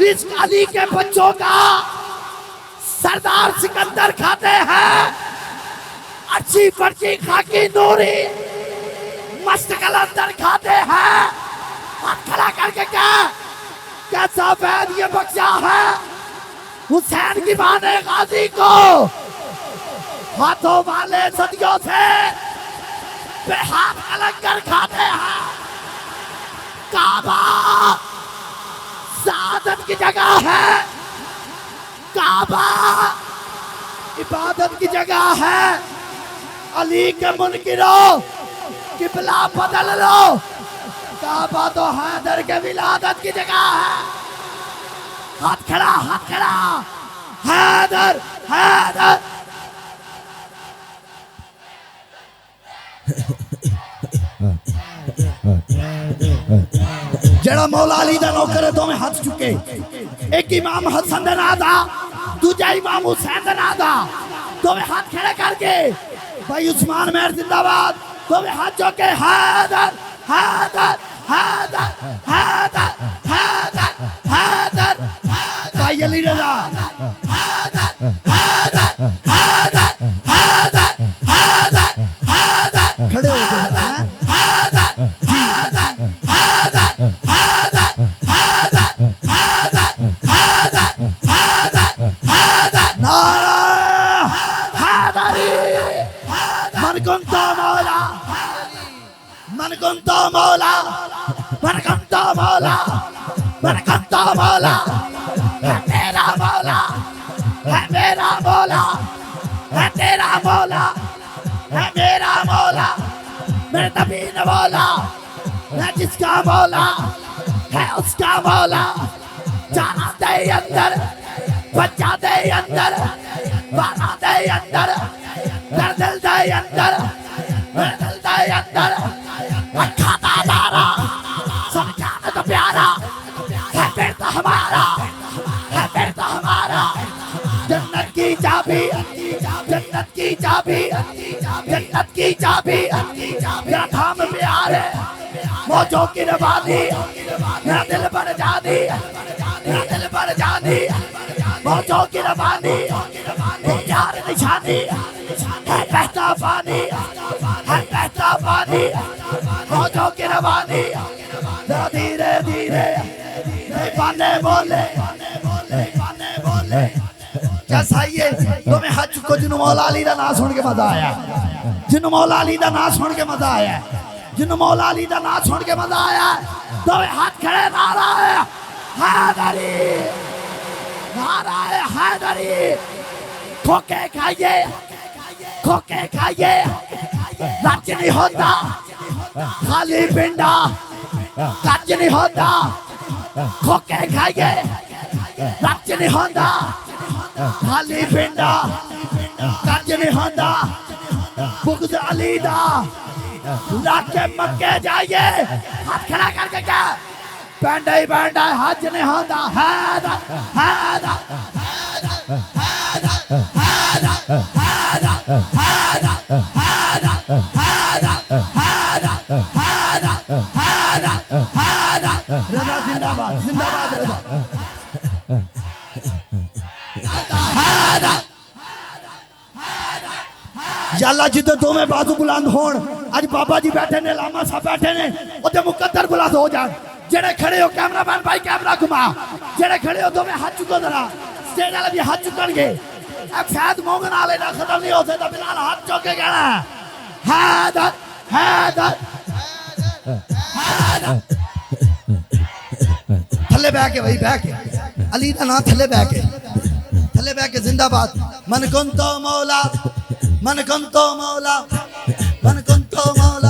इस अली के बच्चों का सरदार सिकंदर खाते हैं। अच्छी पर्ची खाकी नूरी मस्त कलंदर खाते हैं। हाथ खड़ा करके क्या कैसा वैद ये बख्शा है हुसैन की बाने गाजी को। हाथों वाले सदियों से बेहाथ कलंदर खाते हैं। काबा सादत की जगह है। काबा इबादत की जगह है। अली के मुनकिरों किबला बदल लो। काबा तो हैदर के विलादत की जगह है। हाथ खड़ा हैदर हैदर। जड़ा मौला अली दा नौकर है दोवें हाथ चुके। एक इमाम हसन दा नाम दा दूजा इमाम हुसैन दा नाम दा। दोवें हाथ खड़े करके भाई उस्मान मेहर जिंदाबाद। दोवें हाथ चुके हैदर हैदर हैदर हैदर हैदर हैदर। भाई अली रजा हैदर हैदर हैदर हैदर हैदर हैदर। खड़े हो गए हैदर हैदर हैदर हैदर हैदर हैदर हैदर हैदर हैदर। नारा हैदरी मन कुंता मौला मन कुंता मौला मन कुंता मौला मन कुंता मौला। है मेरा मौला है मेरा मौला है तेरा मौला है मेरा मौला। मेरे नबी ने बोला है जिसका मौला है उसका मौला। जाना दे अंदर बच्चा दे अंदर बाना दे अंदर दर्दल दे अंदर दर्दल दे अंदर। खाता दारा समझाना तो प्यारा है फिर तो हमारा है फिर तो हमारा। जन्नत की चाबी जन्नत की चाबी जन्नत की चाबी मेरा थाम प्यारे मौजों की रवानी। मेरा दिल भर जानी मेरा दिल भर जानी मौजों की रवानी। प्यार निशानी है बहता पानी है बहता पानी मौजों की रवानी। धीरे धीरे बाने बोले बाने बोले। कैसा ये तुम्हें हज को जिन्हों मौला अली दा नाम सुन के मजा आया। जिन्हों मौला अली दा नाम सुन के मजा आया। जिन्हों मौला अली दा नाम सुन के मजा आया। तुम्हें हाथ खड़े नारा है हैदरी नारा है हैदरी। खोके खाइए रच नहीं होता खाली पिंडा रच नहीं होता। खोके खाइए रच नहीं होता खाली पिंडा रच नहीं होता। बुग़्ज़ अली दा लाके मक्के जाइए। हाथ खड़ा करके क्या बैंडा ही बैंडा हज नहीं होता। हैदर हैदर हैदर हैदर हैदर हैदर हैदर हैदर हैदर हैदर हैदर हैदर। रज़ा जिंदाबाद जिंदाबाद रज़ा हैदर। या अल्लाह जिद्दे दोवें बाजू बुलंद होण। अज बाबा जी बैठे ने लामा साहब बैठे ने ओदे मुकद्दर बुलंद हो जान। जेड़े खड़े हो कैमरामैन भाई कैमरा घुमा। जेड़े खड़े हो दोवें हाथ चुको जरा। स्टेज वाले भी हाथ चुकणगे। फैद मोंगन वाले ना खत्म नहीं हो सकता। बिलाल हाथ चुके कहना हैदर हैदर हैदर। थल्ले बह के भाई बह के अली दा नाम थल्ले बह के जिंदाबाद। मन कुंतो मौला मन कुंतो मौला मन कुंतो मौला।